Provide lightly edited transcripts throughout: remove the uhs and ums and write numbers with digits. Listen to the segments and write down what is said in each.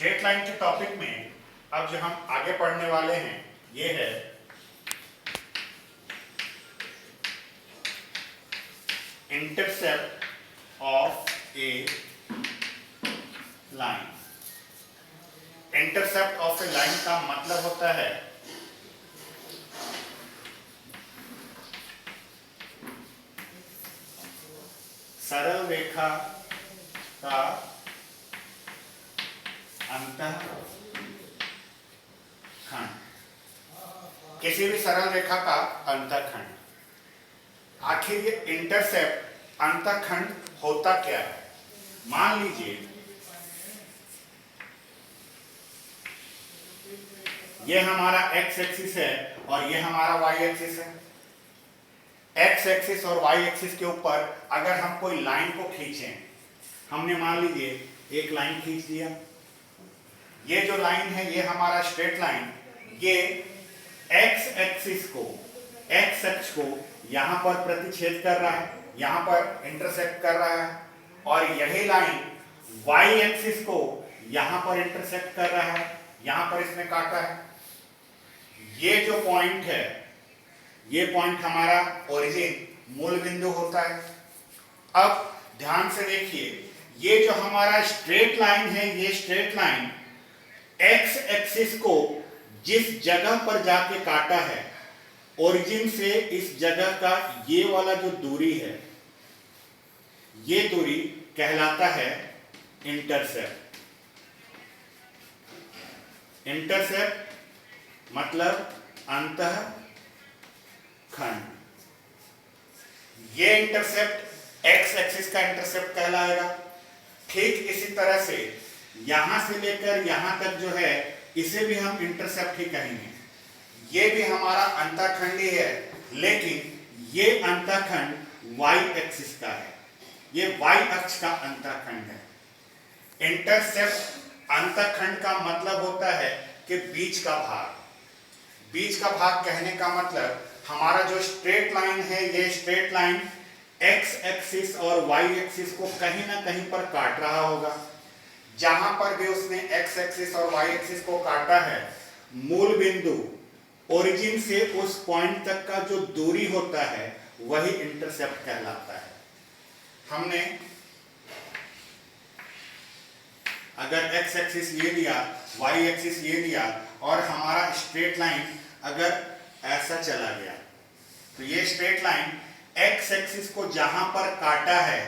Straight line के topic में अब जो हम आगे पढ़ने वाले हैं ये है intercept of a line. Intercept of a line का मतलब होता है सरल रेखा का अंतःखंड, किसी भी सरल रेखा का अंतःखंड। आखिर ये इंटरसेप्ट अंतःखंड होता क्या है? मान लीजिए ये हमारा एक्स एक्सिस है और ये हमारा वाई एक्सिस है। एक्स एक्सिस और वाई एक्सिस के ऊपर अगर हम कोई लाइन को खींचें, हमने मान लीजिए एक लाइन खींच दिया। ये जो लाइन है ये हमारा स्ट्रेट लाइन, ये एक्स एक्सिस को, एक्स अक्ष को यहां पर प्रतिच्छेद कर रहा है, यहां पर इंटरसेक्ट कर रहा है, और यही लाइन वाई एक्सिस को यहां पर इंटरसेक्ट कर रहा है, यहां पर इसने काटा है। ये जो पॉइंट है, ये पॉइंट हमारा ओरिजिन, मूल बिंदु होता है। अब ध्यान से देखिए, ये जो हमारा स्ट्रेट लाइन है, ये स्ट्रेट लाइन एक्स एक्सिस को जिस जगह पर जाके काटा है, ओरिजिन से इस जगह का ये वाला जो दूरी है, ये दूरी कहलाता है इंटरसेप्ट। इंटरसेप्ट मतलब अंतःखंड। ये इंटरसेप्ट एक्स एक्सिस का इंटरसेप्ट कहलाएगा। ठीक इसी तरह से यहां से लेकर यहां तक जो है, इसे भी हम इंटरसेप्ट ही कहेंगे। ये भी हमारा अंतःखंड ही है, लेकिन ये अंतःखंड वाई एक्सिस का है, ये वाई अक्ष का अंतःखंड है। इंटरसेप्ट अंतःखंड का मतलब होता है कि बीच का भाग। बीच का भाग कहने का मतलब हमारा जो स्ट्रेट लाइन है, ये स्ट्रेट लाइन एक्स एक्सिस और वाई एक्सिस को कहीं ना कहीं पर काट रहा होगा। जहां पर भी उसने एक्स एक्सिस और वाई एक्सिस को काटा है, मूल बिंदु ओरिजिन से उस पॉइंट तक का जो दूरी होता है वही इंटरसेप्ट कहलाता है। हमने अगर एक्स एक्सिस ये लिया, वाई एक्सिस ये लिया, और हमारा स्ट्रेट लाइन अगर ऐसा चला गया, तो ये स्ट्रेट लाइन एक्स एक्सिस को जहां पर काटा है,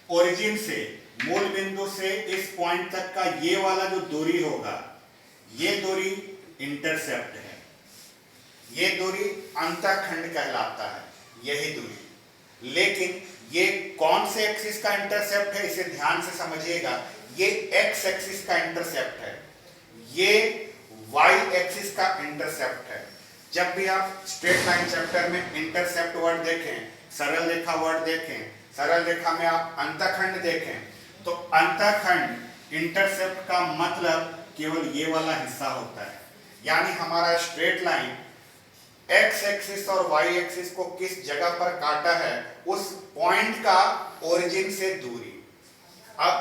ओरिजिन से, मूल बिंदु से इस पॉइंट तक का ये वाला जो दूरी होगा, ये दूरी इंटरसेप्ट है। ये दूरी अंतःखंड कहलाता है, यही दूरी। लेकिन ये कौन से एक्सिस का इंटरसेप्ट है, इसे ध्यान से समझिएगा। ये एक्स एक्सिस का इंटरसेप्ट है, ये वाई एक्सिस का इंटरसेप्ट है। जब भी आप स्ट्रेट लाइन चैप्टर में इंटरसेप्ट वर्ड देखें, सरल रेखा वर्ड देखें, सरल रेखा में आप अंतःखंड देखें, तो अंतःखंड इंटरसेप्ट का मतलब केवल ये वाला हिस्सा होता है। यानी हमारा स्ट्रेट लाइन एक्स एक्सिस और वाई एक्सिस को किस जगह पर काटा है, उस पॉइंट का ओरिजिन से दूरी। अब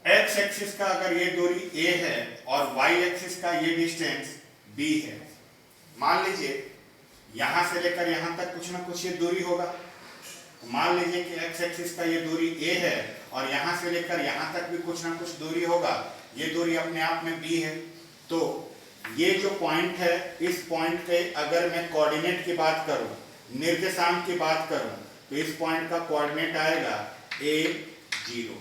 एक्स एक्सिस का अगर ये दूरी a है और वाई एक्सिस का ये डिस्टेंस b है, मान लीजिए यहां से लेकर यहां तक कुछ ना कुछ ये दूरी होगा। तो मान लीजिए कि एक्स एक्सिस का ये दूरी a है और यहां से लेकर यहां तक भी कुछ ना कुछ दूरी होगा। ये दूरी अपने आप में b है। तो ये जो पॉइंट है, इस पॉइंट के अगर मैं कोऑर्डिनेट की बात करूं, निर्देशांक की बात करूं, तो इस पॉइंट का कोऑर्डिनेट आएगा a0,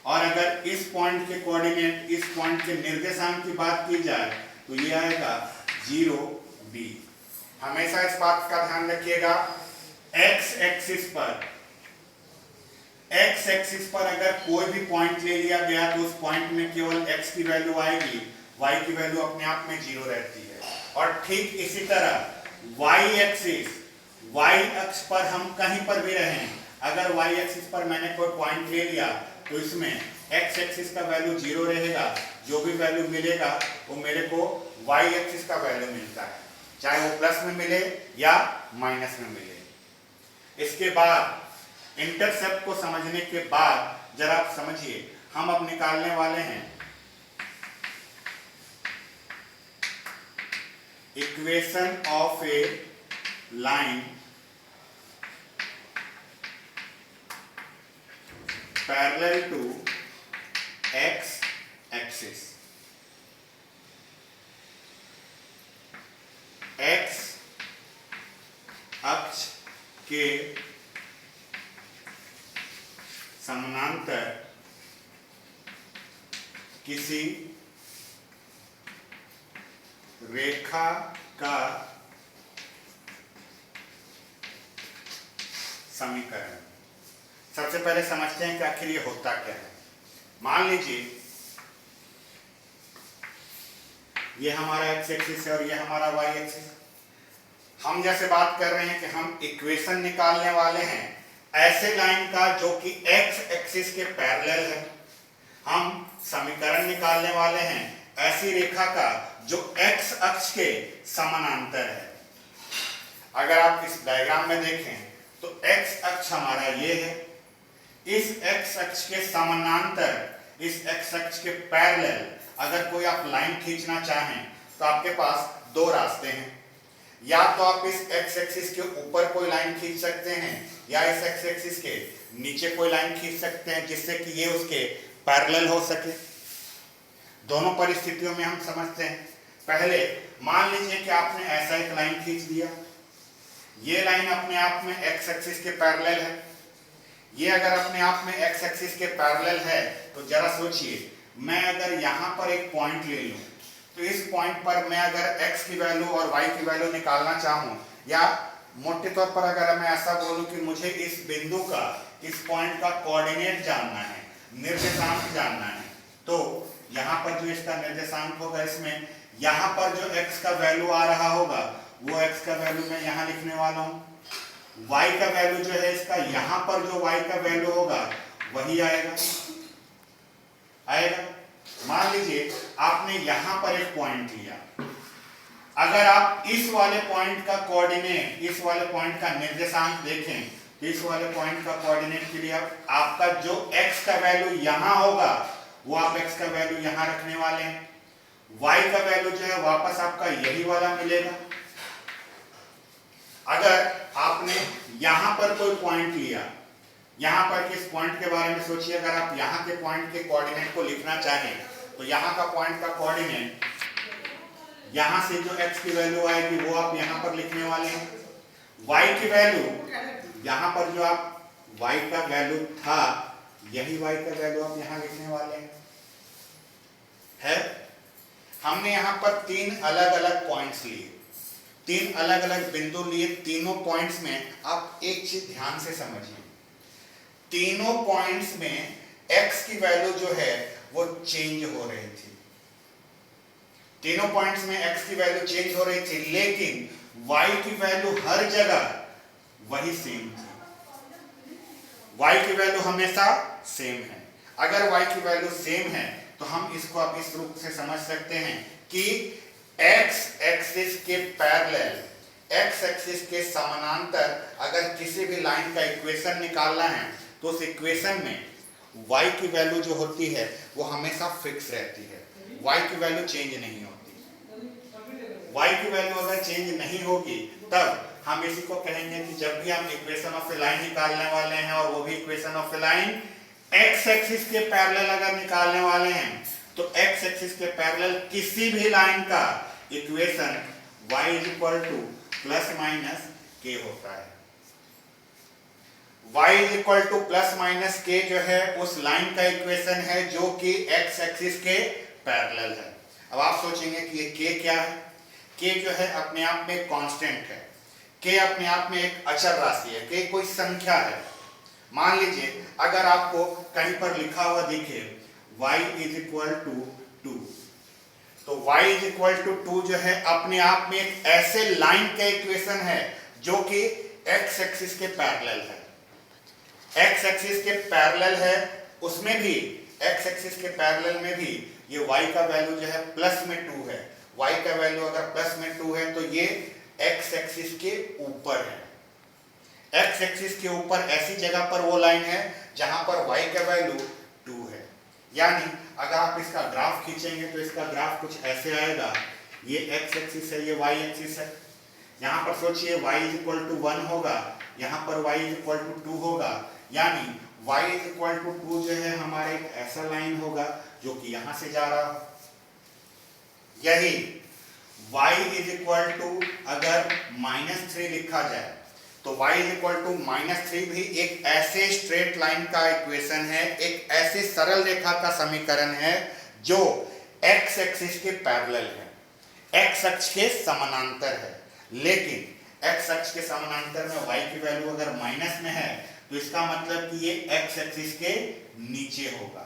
और अगर इस पॉइंट के कोऑर्डिनेट, इस पॉइंट के निर्देशांक की बात की जाए तो ये आएगा 0b। हमेशा इस बात का ध्यान रखिएगा, एक्स एक्सिस पर अगर कोई भी पॉइंट ले लिया गया तो उस पॉइंट में केवल x की वैल्यू आएगी, y की वैल्यू अपने आप में 0 रहती है। और ठीक इसी तरह y एक्सिस, y अक्ष पर हम कहीं पर भी रहें, अगर y एक्सिस पर मैंने कोई पॉइंट ले लिया तो इसमें x एक्सिस का वैल्यू 0 रहेगा। जो भी वैल्यू मिलेगा वो मेरे को y एक्सिस का वैल्यू मिलता है, चाहे वो प्लस में मिले या माइनस में मिले। इसके बाद इंटरसेप्ट को समझने के बाद जरा आप समझिए, हम अब निकालने वाले हैं equation of a line parallel to X axis. एक्स अक्ष के समानांतर किसी रेखा का समीकरण। सबसे पहले समझते हैं कि आखिर ये होता क्या है। मान लीजिए ये हमारा एक्स एक्सिस है और ये हमारा वाई एक्सिस। हम जैसे बात कर रहे हैं कि हम इक्वेशन निकालने वाले हैं ऐसे लाइन का जो कि एक्स एक्सिस के पैरेलल है। हम समीकरण निकालने वाले हैं ऐसी रेखा का जो एक्स अक्ष के समानांतर है। अगर आप इस डायग्राम में देखें तो एक्स अक्ष हमारा ये है। इस एक्स अक्ष के समानांतर, इस एक्स अक्ष के पैरेलल अगर कोई आप लाइन खींचना चाहें तो आपके पास दो रास्ते हैं। या तो आप इस एक्स एक्सिस के ऊपर कोई लाइन खींच सकते हैं या इस एक्स एक्सिस के नीचे कोई लाइन खींच सकते हैं जिससे कि ये उसके पैरेलल हो सके। दोनों परिस्थितियों में हम समझते हैं। पहले मान लीजिए कि आपने ऐसा एक लाइन खींच दिया। ये लाइन अपने आप में एक्स एक्सिस के पैरेलल है। ये अगर अपने आप में एक्स एक्सिस के पैरेलल है तो जरा सोचिए, मैं अगर यहां पर एक पॉइंट ले लूं तो इस पॉइंट पर मैं अगर x की वैल्यू और y की वैल्यू निकालना चाहूं, या मोटे तौर पर अगर मैं ऐसा बोलूं कि मुझे इस बिंदु का, इस पॉइंट का कोऑर्डिनेट जानना है, निर्देशांक जानना है, तो यहां पर जो इसका निर्देशांक होगा, इसमें यहां पर जो x का वैल्यू आ रहा होगा वो x का वैल्यू मैं यहां लिखने वाला हूं। y का वैल्यू जो है इसका, यहां पर जो y का वैल्यू होगा वही आएगा। मान लीजिए आपने यहां पर एक पॉइंट लिया। अगर आप इस वाले पॉइंट का कोऑर्डिनेट, इस वाले पॉइंट का निर्देशांक देखें तो इस वाले पॉइंट का कोऑर्डिनेट के लिए आपका जो x का वैल्यू यहां होगा वो आप x का वैल्यू यहां रखने वाले हैं। y का वैल्यू जो है वापस आपका यही वाला मिलेगा। अगर आपने यहां पर कोई पॉइंट लिया, यहां पर किस पॉइंट के बारे में सोचिए। अगर आप यहां के पॉइंट के कोऑर्डिनेट को लिखना चाहें तो यहां का पॉइंट का कोऑर्डिनेट, यहां से जो x की वैल्यू आएगी वो आप यहां पर लिखने वाले हैं। y की वैल्यू, यहां पर जो आप y का वैल्यू था यही y का वैल्यू आप यहां लिखने वाले हैं। हमने यहां पर तीन अलग अलग पॉइंट्स लिए, तीन अलग अलग बिंदु लिए। तीनों पॉइंट्स में आप एक चीज ध्यान से समझिए, तीनों पॉइंट्स में x की वैल्यू जो है वो चेंज हो रही थी। तीनों पॉइंट्स में x की वैल्यू चेंज हो रही थी, लेकिन y की वैल्यू हर जगह वही सेम थी। y की वैल्यू हमेशा सेम है। अगर y की वैल्यू सेम है तो हम इसको अब इस रूप से समझ सकते हैं कि x एक्सिस के पैरेलल, x एक्सिस के समानांतर अगर किसी भी लाइन का इक्वेशन निकालना है तो उस इक्वेशन में y की वैल्यू जो होती है वो हमेशा फिक्स रहती है। y की वैल्यू चेंज नहीं होती। y की वैल्यू अगर चेंज नहीं होगी तब हम इसी को कहेंगे कि जब भी हम इक्वेशन ऑफ ए लाइन निकालने वाले हैं और वो भी equation of a line x axis के पैरेलल अगर निकालने वाले हैं तो x एक्सिस के पैरेलल किसी भी लाइन का equation y plus minus k होता है। y प्लस माइनस k जो है उस लाइन का इक्वेशन है जो कि x एक्सिस के पैरेलल है। अब आप सोचेंगे कि ये k क्या है। k जो है अपने आप में कांस्टेंट है, k अपने आप में एक अचर राशि है, k कोई संख्या है। मान लीजिए अगर आपको कहीं पर लिखा हुआ दिखे y = 2, तो y = 2 जो है अपने आप में एक ऐसे लाइन का इक्वेशन है जो कि x एक्सिस के पैरेलल है। x एक्सिस के पैरेलल है, उसमें भी x एक्सिस के पैरेलल में भी ये y का वैल्यू जो है प्लस में 2 है। y का वैल्यू अगर प्लस में 2 है तो ये x एक्सिस के ऊपर है। x एक्सिस के ऊपर ऐसी जगह पर वो लाइन है जहां पर y का वैल्यू 2 है। यानी अगर आप इसका ग्राफ खींचेंगे तो इसका ग्राफ कुछ ऐसे आएगा ये x एक्सिस है, ये y एक्सिस है। यहाँ पर सोचिए y इज इक्वल टू 1 होगा, यहाँ पर y इज इक्वल टू 2 होगा, यानी y इज इक्वल टू 2 जो है हमारे एक ऐसा लाइन होगा जो कि यहाँ से जा रहा हो। यही y इज इक्वल टू अगर -3 लिखा जाए तो y इज इक्वल टू -3 भी एक ऐसे स्ट्रेट लाइन का इक्वेशन है, एक ऐसे सरल रेखा का समीकरण है जो x एक्सिस के पैरेलल है, x अक्ष के समानांतर है। लेकिन x अक्ष के समानांतर में y की वैल्यू अगर माइनस में है तो इसका मतलब कि ये x एक्सिस के नीचे होगा।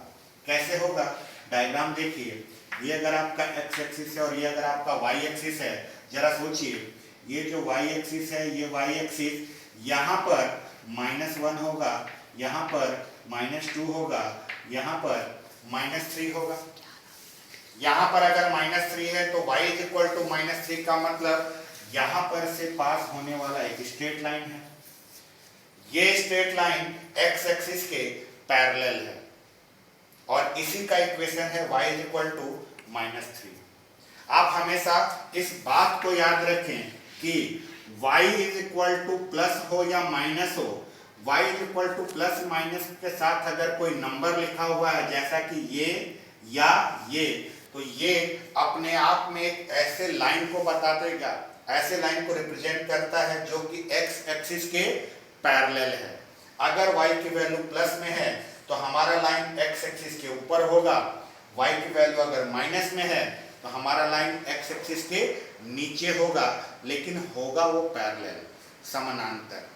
कैसे होगा? डायग्राम देखिए, ये अगर आपका x एक्सिस है और ये अगर आपका y एक्सिस है, जरा सोचिए, ये जो y एक्सिस है, ये y एक्सिस यहाँ पर -1 होगा, यहाँ पर -2 होगा, यहाँ पर -3 होगा। यहाँ पर अगर -3 है तो y इज इक्वल टू -3 का मतलब यहाँ पर से पास होने वाला एक स्ट्रेट लाइन है। ये स्ट्रेट लाइन x एक्सिस के पैरेलल है और इसी का इक्वेशन है y इज इक्वल टू -3। आप हमेशा इस बात को याद रखें कि y is equal two plus हो या माइनस हो, y is equal two plus minus के साथ अगर कोई नंबर लिखा हुआ है जैसा कि ये या ये, तो ये अपने आप में एक ऐसे लाइन को बता देगा, ऐसे लाइन को रिप्रेजेंट करता है जो कि x एक्सिस के पैरेलल है। अगर y की वैल्यू प्लस में है तो हमारा लाइन x एक्सिस के ऊपर होगा, y की वैल्यू अगर माइनस में है तो हमारा लाइन x एक्सिस के नीचे होगा, लेकिन होगा वो पैरेलल, समानांतर।